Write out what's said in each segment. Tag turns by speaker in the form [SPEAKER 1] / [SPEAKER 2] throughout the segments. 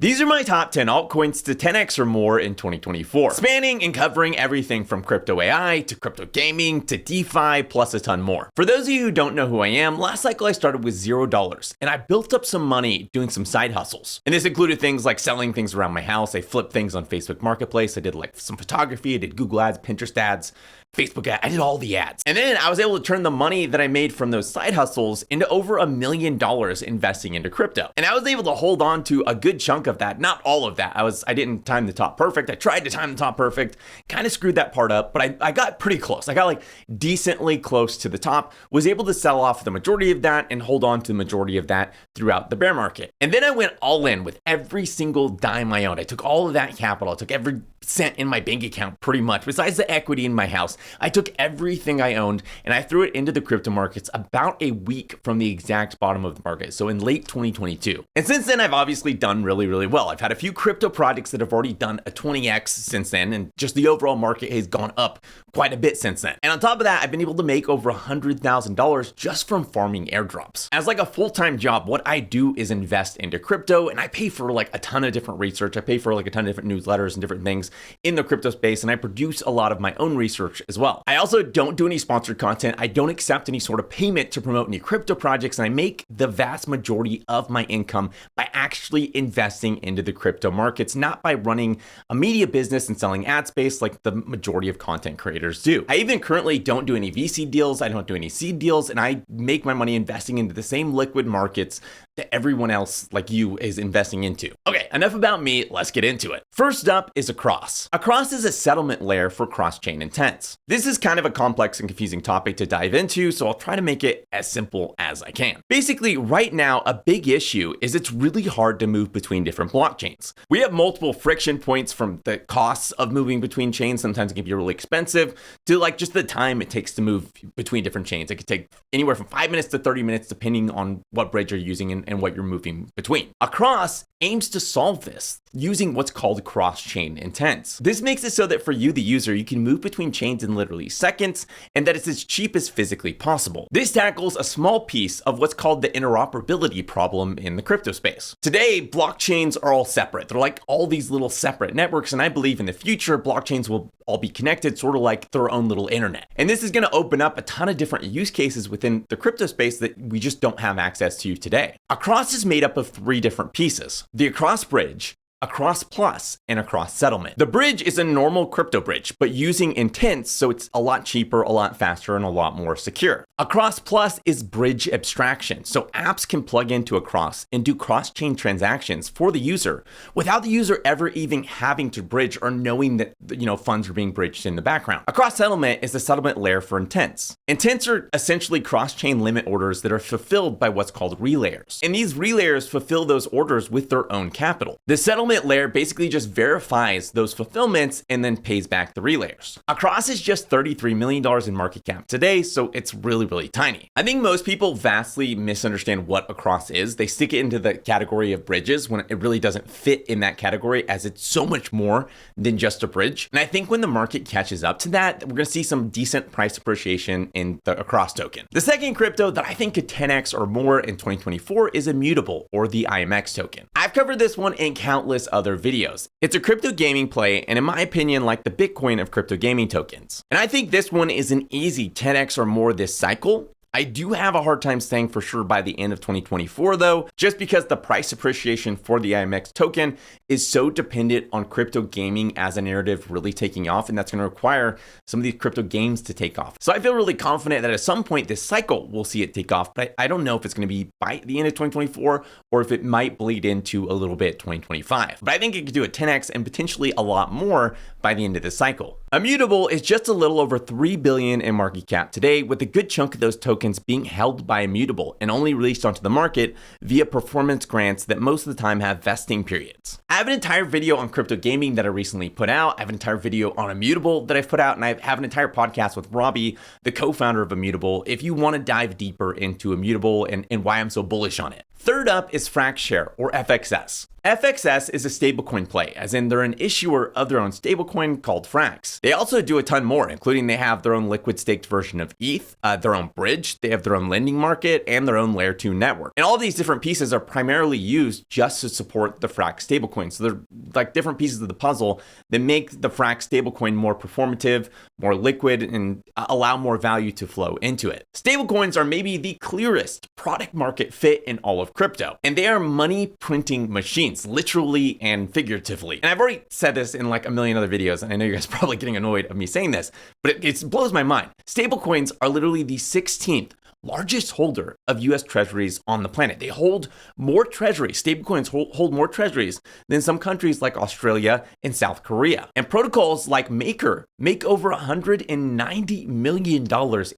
[SPEAKER 1] These are my top 10 altcoins to 10x or more in 2024, spanning and covering everything from crypto AI to crypto gaming to DeFi, plus a ton more. For those of you who don't know who I am, last cycle I started with $0 and I built up some money doing some side hustles. And this included things like selling things around my house. I flipped things on Facebook Marketplace. I did like some photography. I did Google ads, Pinterest ads, Facebook ads. I did all the ads. And then I was able to turn the money that I made from those side hustles into over $1 million investing into crypto. And I was able to hold on to a good chunk of that, not all of that. I didn't time the top perfect. I tried to time the top perfect, kind of screwed that part up, but I got pretty close. I got like decently close to the top, was able to sell off the majority of that and hold on to the majority of that throughout the bear market. And then I went all in with every single dime I owned. I took all of that capital. I took every cent in my bank account pretty much, besides the equity in my house. I took everything I owned and I threw it into the crypto markets about a week from the exact bottom of the market. So in late 2022. And since then, I've obviously done really, really well. I've had a few crypto projects that have already done a 20x since then. And just the overall market has gone up quite a bit since then. And on top of that, I've been able to make over $100,000 just from farming airdrops. As like a full-time job, what I do is invest into crypto and I pay for like a ton of different research. I pay for like a ton of different newsletters and different things in the crypto space. And I produce a lot of my own research as well. I also don't do any sponsored content. I don't accept any sort of payment to promote any crypto projects. And I make the vast majority of my income by actually investing into the crypto markets, not by running a media business and selling ad space like the majority of content creators do. I even currently don't do any VC deals. I don't do any seed deals. And I make my money investing into the same liquid markets that everyone else like you is investing into. Okay, enough about me. Let's get into it. First up is Across. Across is a settlement layer for cross-chain intents. This is kind of a complex and confusing topic to dive into, so I'll try to make it as simple as I can. Basically, right now, a big issue is it's really hard to move between different blockchains. We have multiple friction points from the costs of moving between chains. Sometimes it can be really expensive to like just the time it takes to move between different chains. It could take anywhere from 5 minutes to 30 minutes, depending on what bridge you're using and what you're moving between. Across aims to solve this using what's called cross-chain intents. This makes it so that for you, the user, you can move between chains in literally seconds and that it's as cheap as physically possible. This tackles a small piece of what's called the interoperability problem in the crypto space. Today, blockchains are all separate. They're like all these little separate networks, and I believe in the future, blockchains will all be connected, sort of like their own little internet. And this is going to open up a ton of different use cases within the crypto space that we just don't have access to today. Across is made up of 3 different pieces: the Across bridge, Across Plus, and Across Settlement. The bridge is a normal crypto bridge, but using intents, so it's a lot cheaper, a lot faster, and a lot more secure. Across Plus is bridge abstraction, so apps can plug into Across and do cross-chain transactions for the user without the user ever even having to bridge or knowing that funds are being bridged in the background. Across Settlement is the settlement layer for intents. Intents are essentially cross-chain limit orders that are fulfilled by what's called relayers. And these relayers fulfill those orders with their own capital. The settlement layer basically just verifies those fulfillments and then pays back the relayers. Across is just $33 million in market cap today, so it's really, really tiny. I think most people vastly misunderstand what Across is. They stick it into the category of bridges when it really doesn't fit in that category, as it's so much more than just a bridge. And I think when the market catches up to that, we're going to see some decent price appreciation in the Across token. The second crypto that I think could 10x or more in 2024 is Immutable, or the IMX token. I've covered this one in countless other videos. It's a crypto gaming play, and in my opinion, like the Bitcoin of crypto gaming tokens. And I think this one is an easy 10x or more this cycle. I do have a hard time saying for sure by the end of 2024 though, just because the price appreciation for the IMX token is so dependent on crypto gaming as a narrative really taking off, and that's going to require some of these crypto games to take off. So I feel really confident that at some point this cycle we'll see it take off, but I don't know if it's going to be by the end of 2024 or if it might bleed into a little bit 2025. But I think it could do a 10x and potentially a lot more by the end of this cycle. Immutable is just a little over $3 billion in market cap today, with a good chunk of those tokens being held by Immutable and only released onto the market via performance grants that most of the time have vesting periods. I have an entire video on crypto gaming that I recently put out. I have an entire video on Immutable that I've put out, and I have an entire podcast with Robbie, the co-founder of Immutable, if you want to dive deeper into Immutable and why I'm so bullish on it. Third up is FraxShare, or FXS. FXS is a stablecoin play, as in they're an issuer of their own stablecoin called Frax. They also do a ton more, including they have their own liquid staked version of ETH, their own bridge, they have their own lending market, and their own layer 2 network. And all these different pieces are primarily used just to support the Frax stablecoin. So they're like different pieces of the puzzle that make the Frax stablecoin more performative, more liquid, and allow more value to flow into it. Stablecoins are maybe the clearest product market fit in all of crypto, and they are money printing machines, literally and figuratively. And I've already said this in like a million other videos, and I know you guys are probably getting annoyed of me saying this, but it blows my mind. Stablecoins are literally the 16th largest holder of US treasuries on the planet. They hold more treasuries. Stablecoins hold more treasuries than some countries like Australia and South Korea. And protocols like Maker make over $190 million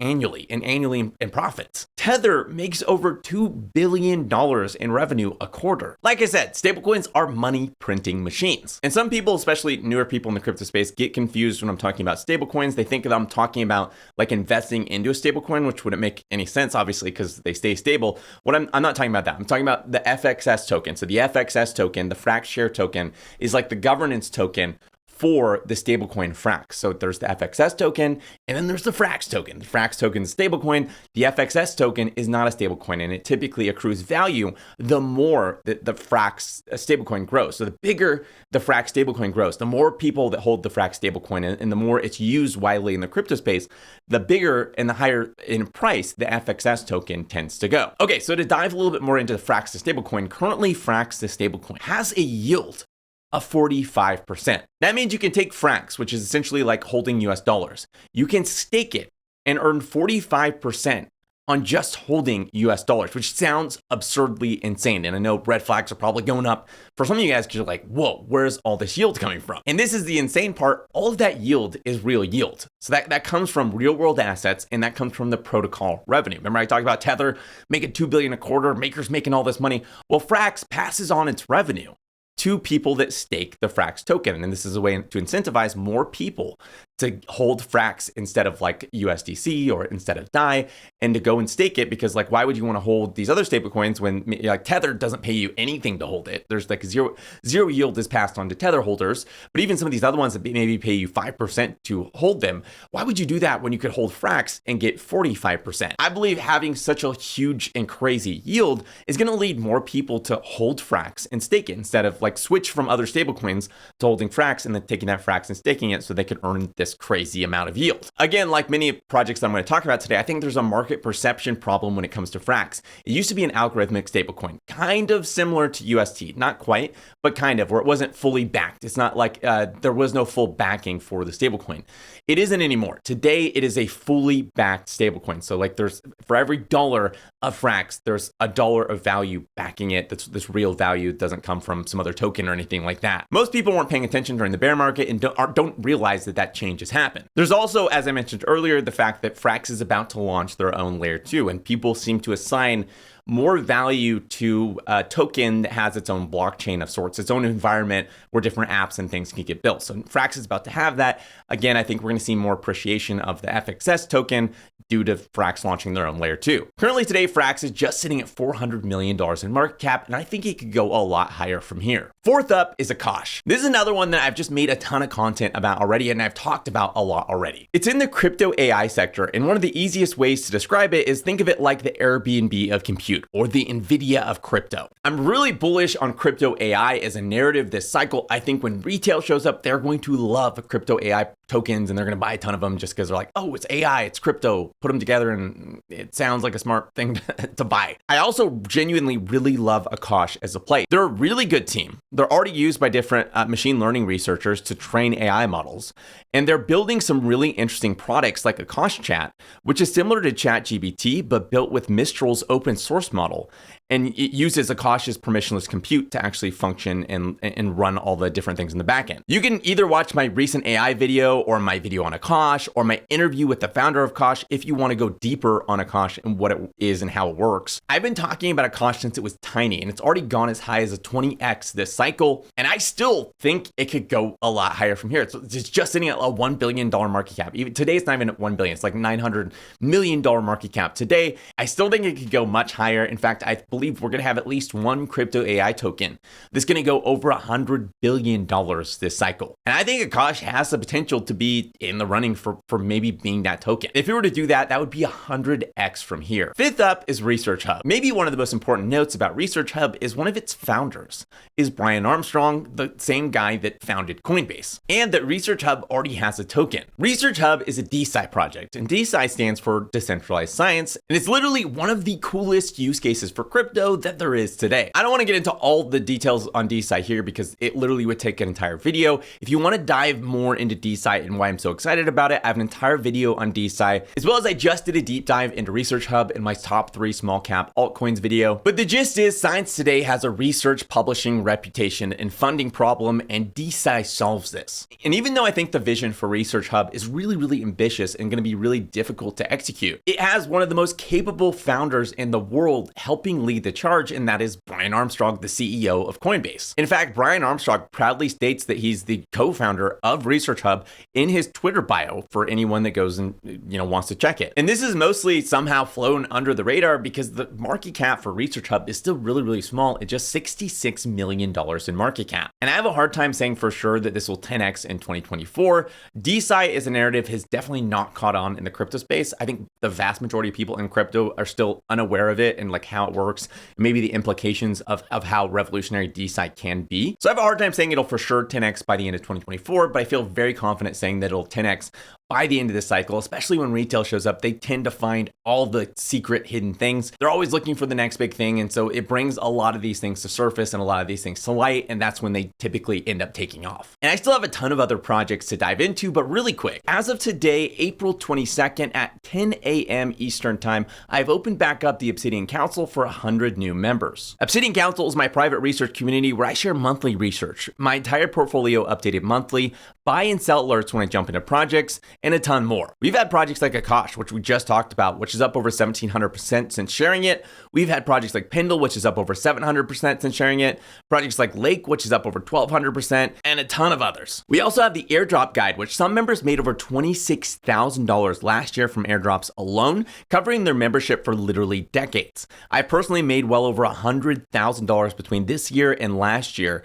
[SPEAKER 1] annually in profits. Tether makes over $2 billion in revenue a quarter. Like I said, stablecoins are money printing machines. And some people, especially newer people in the crypto space, get confused when I'm talking about stablecoins. They think that I'm talking about like investing into a stablecoin, which wouldn't make any sense, obviously, because they stay stable. I'm not talking about that. I'm talking about the FXS token. So the FXS token, the Frax share token, is like the governance token for the stablecoin Frax. So there's the FXS token, and then there's the Frax token. The Frax token is stablecoin. The FXS token is not a stablecoin, and it typically accrues value the more that the Frax stablecoin grows. So the bigger the Frax stablecoin grows, the more people that hold the Frax stablecoin, and the more it's used widely in the crypto space, the bigger and the higher in price the FXS token tends to go. Okay, so to dive a little bit more into the Frax the stablecoin, currently Frax the stablecoin has a yield of 45%. That means you can take Frax, which is essentially like holding US dollars. You can stake it and earn 45% on just holding US dollars, which sounds absurdly insane. And I know red flags are probably going up for some of you guys because you're like, whoa, where's all this yield coming from? And this is the insane part. All of that yield is real yield. So that comes from real world assets, and that comes from the protocol revenue. Remember I talked about Tether making $2 billion a quarter, Maker's making all this money. Well, Frax passes on its revenue to people that stake the Frax token. And this is a way to incentivize more people to hold Frax instead of like USDC or instead of DAI, and to go and stake it, because like, why would you want to hold these other stable coins when like Tether doesn't pay you anything to hold it? There's like zero yield is passed on to Tether holders, but even some of these other ones that maybe pay you 5% to hold them, why would you do that when you could hold Frax and get 45%? I believe having such a huge and crazy yield is going to lead more people to hold Frax and stake it instead of like switch from other stable coins to holding Frax and then taking that Frax and staking it so they could earn this crazy amount of yield. Again, like many projects that I'm going to talk about today, I think there's a market perception problem when it comes to Frax. It used to be an algorithmic stablecoin, kind of similar to UST, not quite, but kind of, where it wasn't fully backed. It's not like there was no full backing for the stablecoin. It isn't anymore. Today, it is a fully backed stablecoin. So like there's, for every dollar of Frax, there's a dollar of value backing it. That's this real value. It doesn't come from some other token or anything like that. Most people weren't paying attention during the bear market and don't realize that change has happened. There's also, as I mentioned earlier, the fact that Frax is about to launch their own layer 2, and people seem to assign more value to a token that has its own blockchain of sorts, its own environment where different apps and things can get built. So Frax is about to have that. Again, I think we're going to see more appreciation of the FXS token due to Frax launching their own layer 2. Currently today, Frax is just sitting at $400 million in market cap, and I think it could go a lot higher from here. Fourth up is Akash. This is another one that I've just made a ton of content about already, and I've talked about a lot already. It's in the crypto AI sector, and one of the easiest ways to describe it is think of it like the Airbnb of compute, or the Nvidia of crypto. I'm really bullish on crypto AI as a narrative this cycle. I think when retail shows up, they're going to love crypto AI tokens, and they're going to buy a ton of them just because they're like, oh, it's AI, it's crypto, put them together and it sounds like a smart thing to buy. I also genuinely really love Akash as a play. They're a really good team. They're already used by different machine learning researchers to train AI models, and they're building some really interesting products like Akash Chat, which is similar to ChatGPT, but built with Mistral's open source model. And it uses Akash's permissionless compute to actually function and run all the different things in the backend. You can either watch my recent AI video or my video on Akash or my interview with the founder of Akash if you want to go deeper on Akash and what it is and how it works. I've been talking about Akash since it was tiny, and it's already gone as high as a 20x this cycle. And I still think it could go a lot higher from here. It's just sitting at a $1 billion market cap. Even today, it's not even at 1 billion. It's like $900 million market cap today. I still think it could go much higher. In fact, I believe believe we're going to have at least one crypto AI token that's going to go over $100 billion this cycle. And I think Akash has the potential to be in the running for maybe being that token. If it were to do that, that would be 100x from here. Fifth up is Research Hub. Maybe one of the most important notes about Research Hub is one of its founders is Brian Armstrong, the same guy that founded Coinbase, and that Research Hub already has a token. Research Hub is a DeSci project, and DeSci stands for decentralized science, and it's literally one of the coolest use cases for crypto that there is today. I don't want to get into all the details on DeSci here because it literally would take an entire video. If you want to dive more into DeSci and why I'm so excited about it, I have an entire video on DeSci, as well as I just did a deep dive into Research Hub in my top 3 small cap altcoins video. But the gist is science today has a research publishing reputation and funding problem, and DeSci solves this. And even though I think the vision for Research Hub is really, really ambitious and going to be really difficult to execute, it has one of the most capable founders in the world helping lead the charge, and that is Brian Armstrong, the CEO of Coinbase. In fact, Brian Armstrong proudly states that he's the co-founder of Research Hub in his Twitter bio for anyone that goes and wants to check it. And this is mostly somehow flown under the radar because the market cap for Research Hub is still really, really small at just $66 million in market cap. And I have a hard time saying for sure that this will 10x in 2024. DeSci as a narrative has definitely not caught on in the crypto space. I think the vast majority of people in crypto are still unaware of it and like how it works, maybe the implications of how revolutionary DeSci can be. So I have a hard time saying it'll for sure 10x by the end of 2024, but I feel very confident saying that it'll 10x by the end of this cycle, especially when retail shows up. They tend to find all the secret hidden things. They're always looking for the next big thing. And so it brings a lot of these things to surface and a lot of these things to light. And that's when they typically end up taking off. And I still have a ton of other projects to dive into, but really quick, as of today, April 22nd at 10 a.m. Eastern time, I've opened back up the Obsidian Council for 100 new members. Obsidian Council is my private research community where I share monthly research, my entire portfolio updated monthly, buy and sell alerts when I jump into projects, and a ton more. We've had projects like Akash, which we just talked about, which is up over 1,700% since sharing it. We've had projects like Pendle, which is up over 700% since sharing it. Projects like Lake, which is up over 1,200%, and a ton of others. We also have the airdrop guide, which some members made over $26,000 last year from airdrops alone, covering their membership for literally decades. I personally made well over $100,000 between this year and last year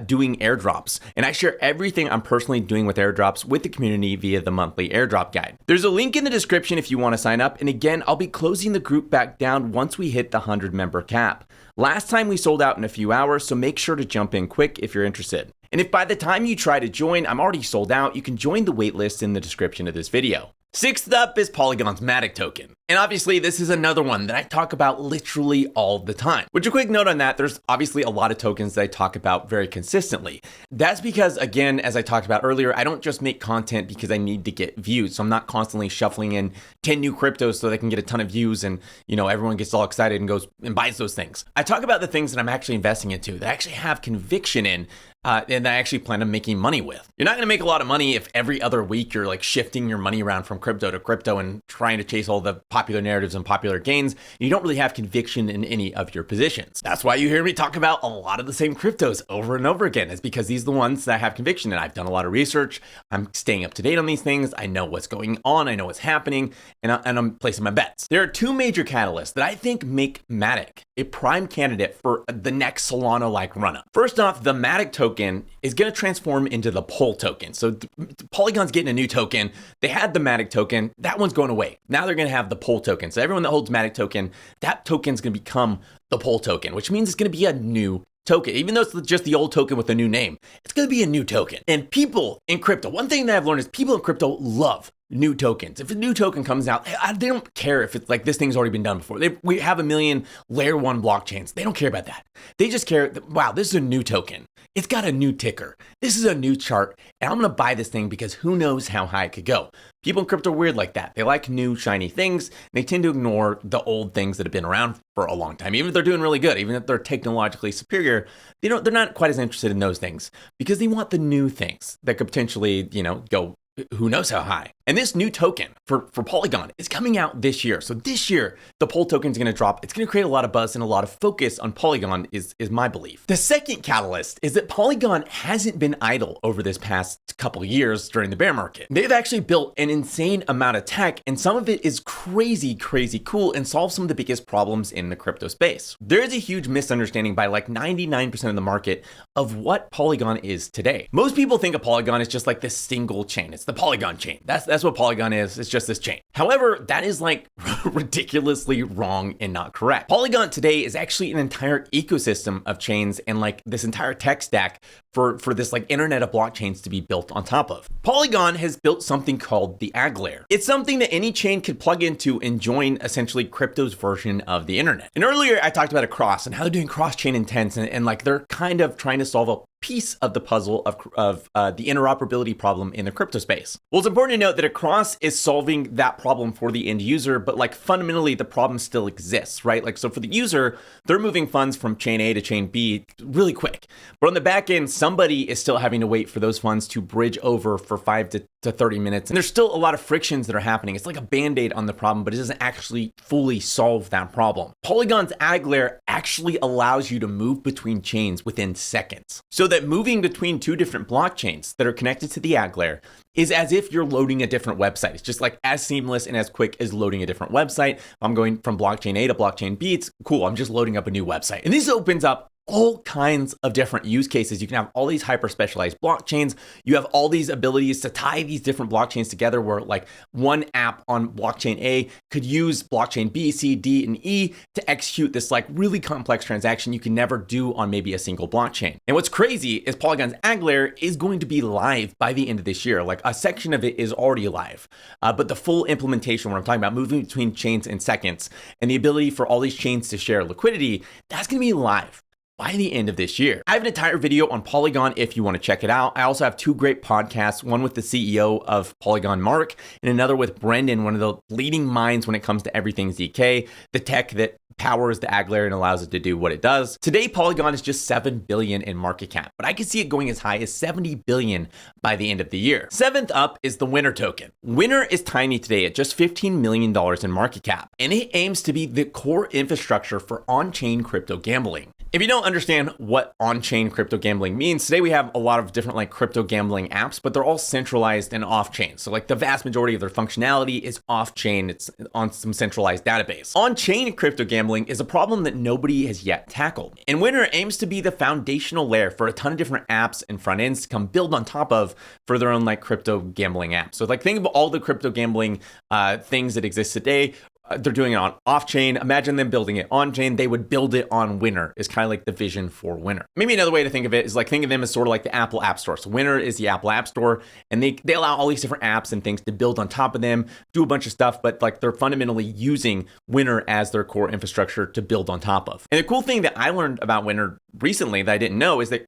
[SPEAKER 1] doing airdrops, and I share everything I'm personally doing with airdrops with the community via the monthly airdrop guide. There's a link in the description if you want to sign up, and again, I'll be closing the group back down once we hit the 100 member cap. Last time we sold out in a few hours, so make sure to jump in quick if you're interested. And if by the time you try to join, I'm already sold out, you can join the waitlist in the description of this video. Sixth up is Polygon's Madic token. And obviously this is another one that I talk about literally all the time. Which, a quick note on that, there's obviously a lot of tokens that I talk about very consistently. That's because, again, as I talked about earlier, I don't just make content because I need to get views. So I'm not constantly shuffling in 10 new cryptos so they can get a ton of views and, everyone gets all excited and goes and buys those things. I talk about the things that I'm actually investing into, that I actually have conviction in, and I actually plan on making money with. You're not going to make a lot of money if every other week you're like shifting your money around from crypto to crypto and trying to chase all the popular narratives and popular gains. You don't really have conviction in any of your positions. That's why you hear me talk about a lot of the same cryptos over and over again. It's because these are the ones that I have conviction in. I've done a lot of research. I'm staying up to date on these things. I know what's going on. I know what's happening, and I'm placing my bets. There are two major catalysts that I think make Madic a prime candidate for the next Solana-like run-up. First off, the Madic token is going to transform into the Pol token. So Polygon's getting a new token. They had the Madic token. That one's going away. Now they're going to have the Pol token. So everyone that holds Madic token, that token's going to become the Pol token, which means it's going to be a new token. Even though it's just the old token with a new name, it's going to be a new token. And people in crypto, one thing that I've learned is people in crypto love new tokens. If a new token comes out, they don't care if it's like this thing's already been done before. We have 1 million layer 1 blockchains. They don't care about that. They just care that, wow, this is a new token. It's got a new ticker. This is a new chart, and I'm going to buy this thing because who knows how high it could go. People in crypto are weird like that. They like new shiny things. They tend to ignore the old things that have been around for a long time. Even if they're doing really good, even if they're technologically superior, they're not quite as interested in those things because they want the new things that could potentially, go who knows how high. And this new token for Polygon is coming out this year. So this year, the Pol token is going to drop. It's going to create a lot of buzz and a lot of focus on Polygon is my belief. The second catalyst is that Polygon hasn't been idle over this past couple of years during the bear market. They've actually built an insane amount of tech, and some of it is crazy cool and solves some of the biggest problems in the crypto space. There is a huge misunderstanding by like 99% of the market of what Polygon is today. Most people think of Polygon as just like this single chain. It's the Polygon chain. That's what Polygon is. It's just this chain. However, that is like ridiculously wrong and not correct. Polygon today is actually an entire ecosystem of chains and like this entire tech stack for this like internet of blockchains to be built on top of. Polygon has built something called the AG layer. It's something that any chain could plug into and join essentially crypto's version of the internet. And earlier I talked about a cross and how they're doing cross-chain intents and like they're kind of trying to solve a piece of the puzzle of the interoperability problem in the crypto space. Well, it's important to note that a cross is solving that problem for the end user, but like fundamentally the problem still exists, right? Like, so for the user, they're moving funds from chain A to chain B really quick. But on the back end, somebody is still having to wait for those funds to bridge over for 5 to 30 minutes. And there's still a lot of frictions that are happening. It's like a band-aid on the problem, but it doesn't actually fully solve that problem. Polygon's AG layer actually allows you to move between chains within seconds. So that moving between two different blockchains that are connected to the AG layer is as if you're loading a different website. It's just like as seamless and as quick as loading a different website. If I'm going from blockchain A to blockchain B, it's cool. I'm just loading up a new website. And this opens up all kinds of different use cases. You can have all these hyper specialized blockchains. You have all these abilities to tie these different blockchains together where like one app on blockchain A could use blockchain B, C, D, and E to execute this like really complex transaction you can never do on maybe a single blockchain. And what's crazy is Polygon's AG layer is going to be live by the end of this year. Like a section of it is already live, but the full implementation, what I'm talking about, moving between chains in seconds and the ability for all these chains to share liquidity, that's going to be live by the end of this year. I have an entire video on Polygon if you want to check it out. I also have 2 great podcasts, one with the CEO of Polygon, Mark, and another with Brendan, one of the leading minds when it comes to everything ZK, the tech that powers the AG layer and allows it to do what it does. Today, Polygon is just 7 billion in market cap, but I can see it going as high as 70 billion by the end of the year. Seventh up is the Wnter token. Wnter is tiny today at just $15 million in market cap, and it aims to be the core infrastructure for on-chain crypto gambling. If you don't understand what on-chain crypto gambling means, today we have a lot of different like crypto gambling apps, but they're all centralized and off-chain. So like the vast majority of their functionality is off-chain. It's on some centralized database. On-chain crypto gambling is a problem that nobody has yet tackled. And Wnter aims to be the foundational layer for a ton of different apps and front ends to come build on top of for their own like crypto gambling apps. So like think of all the crypto gambling things that exist today. They're doing it on off-chain. Imagine them building it on-chain. They would build it on Wnter is kind of like the vision for Wnter. Maybe another way to think of it is like think of them as sort of like the Apple App Store. So Wnter is the Apple App Store, and they allow all these different apps and things to build on top of them, do a bunch of stuff, but like they're fundamentally using Wnter as their core infrastructure to build on top of. And the cool thing that I learned about Wnter recently that I didn't know is that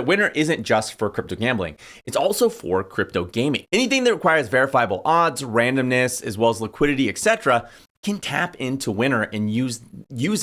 [SPEAKER 1] Wnter isn't just for crypto gambling. It's also for crypto gaming. Anything that requires verifiable odds, randomness, as well as liquidity, etc., can tap into Wnter and use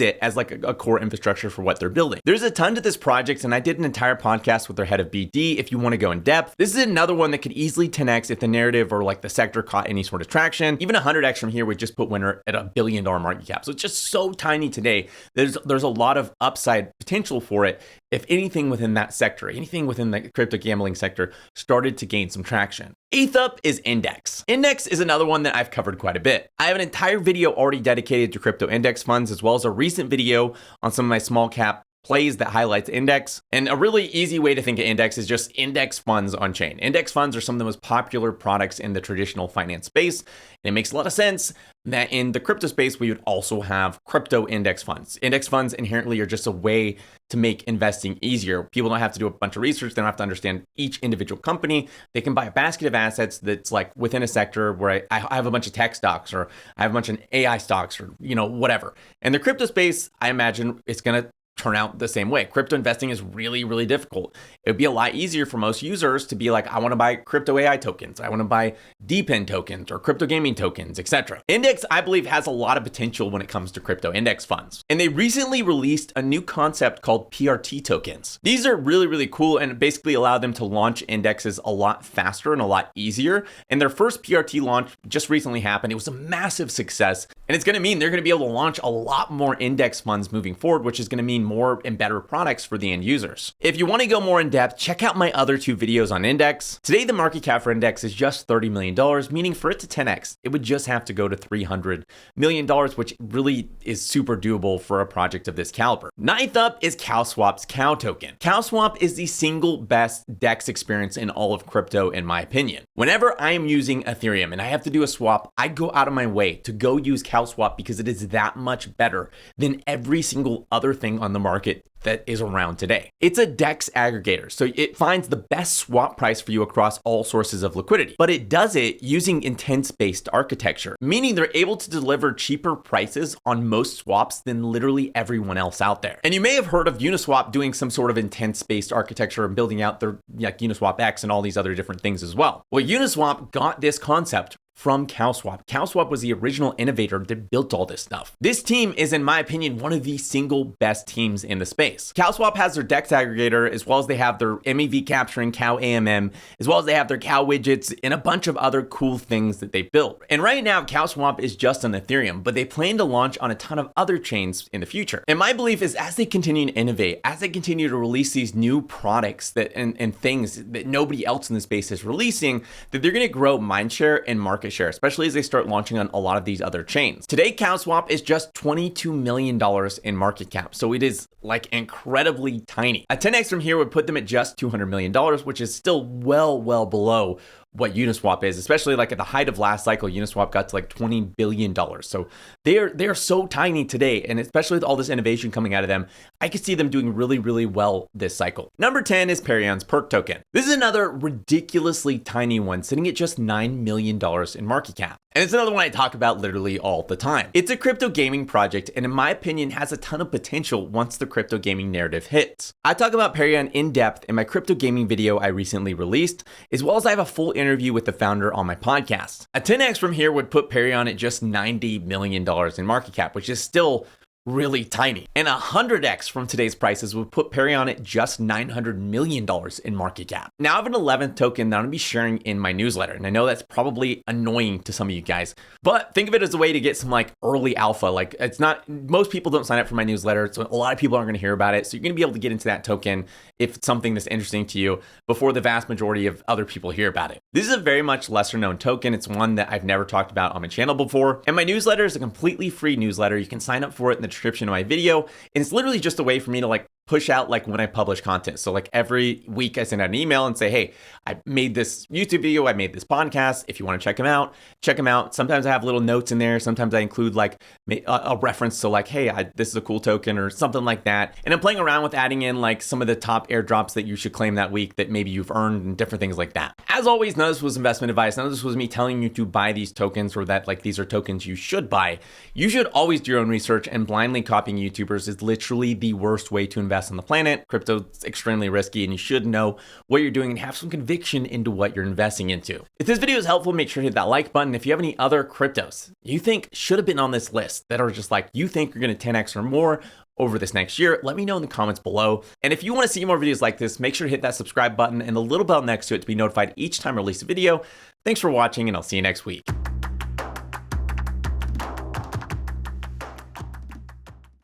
[SPEAKER 1] it as like a core infrastructure for what they're building. There's a ton to this project, and I did an entire podcast with their head of BD if you want to go in depth. This is another one that could easily 10x if the narrative or like the sector caught any sort of traction. Even 100x from here would just put Wnter at $1 billion market cap. So it's just so tiny today. There's a lot of upside potential for it if anything within that sector, anything within the crypto gambling sector started to gain some traction. Eighth up is Index. Index is another one that I've covered quite a bit. I have an entire video already dedicated to crypto index funds, as well as a recent video on some of my small cap plays that highlights Index. And a really easy way to think of Index is just index funds on chain. Index funds are some of the most popular products in the traditional finance space. And it makes a lot of sense that in the crypto space, we would also have crypto index funds. Index funds inherently are just a way to make investing easier. People don't have to do a bunch of research. They don't have to understand each individual company. They can buy a basket of assets that's like within a sector where I have a bunch of tech stocks, or I have a bunch of AI stocks, or whatever. And the crypto space, I imagine it's going to turn out the same way. Crypto investing is really, really difficult. It would be a lot easier for most users to be like, I want to buy crypto AI tokens, I want to buy DePIN tokens or crypto gaming tokens, etc. Index, I believe, has a lot of potential when it comes to crypto index funds. And they recently released a new concept called PRT tokens. These are really, really cool and basically allow them to launch indexes a lot faster and a lot easier. And their first PRT launch just recently happened. It was a massive success. And it's going to mean they're going to be able to launch a lot more index funds moving forward, which is going to mean more and better products for the end users. If you want to go more in depth, check out my other 2 videos on index. Today, the market cap for index is just $30 million, meaning for it to 10x, it would just have to go to $300 million, which really is super doable for a project of this caliber. Ninth up is Cowswap's Cow token. Cowswap is the single best DEX experience in all of crypto, in my opinion. Whenever I am using Ethereum and I have to do a swap, I go out of my way to go use Cowswap because it is that much better than every single other thing on the market that is around today. It's a DEX aggregator, so it finds the best swap price for you across all sources of liquidity, but it does it using intent-based architecture, meaning they're able to deliver cheaper prices on most swaps than literally everyone else out there. And you may have heard of Uniswap doing some sort of intent-based architecture and building out their Uniswap X and all these other different things as well. Well, Uniswap got this concept from Cowswap. Cowswap was the original innovator that built all this stuff. This team is, in my opinion, one of the single best teams in the space. Cowswap has their DEX aggregator, as well as they have their MEV capturing Cow AMM, as well as they have their Cow widgets and a bunch of other cool things that they built. And right now, Cowswap is just on Ethereum, but they plan to launch on a ton of other chains in the future. And my belief is as they continue to innovate, as they continue to release these new products that and things that nobody else in the space is releasing, that they're going to grow mindshare and market share, especially as they start launching on a lot of these other chains. Today, Cowswap is just $22 million in market cap, so it is like incredibly tiny. A 10x from here would put them at just $200 million, which is still well below what Uniswap is, especially like at the height of last cycle, Uniswap got to like $20 billion. So they're so tiny today. And especially with all this innovation coming out of them, I could see them doing really well this cycle. Number 10 is Perion's Perk token. This is another ridiculously tiny one, sitting at just $9 million in market cap. And it's another one I talk about literally all the time. It's a crypto gaming project, and in my opinion, has a ton of potential once the crypto gaming narrative hits. I talk about Perion in depth in my crypto gaming video I recently released, as well as I have a full interview with the founder on my podcast. A 10x from here would put Perion at just $90 million in market cap, which is still really tiny. And 100x from today's prices would put Perion at just $900 million in market cap. Now I have an 11th token that I'm gonna be sharing in my newsletter. And I know that's probably annoying to some of you guys, but think of it as a way to get some like early alpha. Like it's not, most people don't sign up for my newsletter, so a lot of people aren't gonna hear about it. So you're gonna be able to get into that token if it's something that's interesting to you before the vast majority of other people hear about it. This is a very much lesser known token. It's one that I've never talked about on my channel before. And my newsletter is a completely free newsletter. You can sign up for it in the description of my video, and it's literally just a way for me to like push out like when I publish content. So like every week I send out an email and say, hey, I made this YouTube video, I made this podcast. If you want to check them out, check them out. Sometimes I have little notes in there. Sometimes I include like a reference to like, hey, this is a cool token or something like that. And I'm playing around with adding in like some of the top airdrops that you should claim that week that maybe you've earned and different things like that. As always, none of this was investment advice. None of this was me telling you to buy these tokens or that like these are tokens you should buy. You should always do your own research, and blindly copying YouTubers is literally the worst way to invest on the planet. Crypto is extremely risky, and you should know what you're doing and have some conviction into what you're investing into. If this video is helpful, make sure to hit that like button. If you have any other cryptos you think should have been on this list that are just like you think you're going to 10x or more over this next year, let me know in the comments below. And if you want to see more videos like this, make sure to hit that subscribe button and the little bell next to it to be notified each time I release a video. Thanks for watching, and I'll see you next week.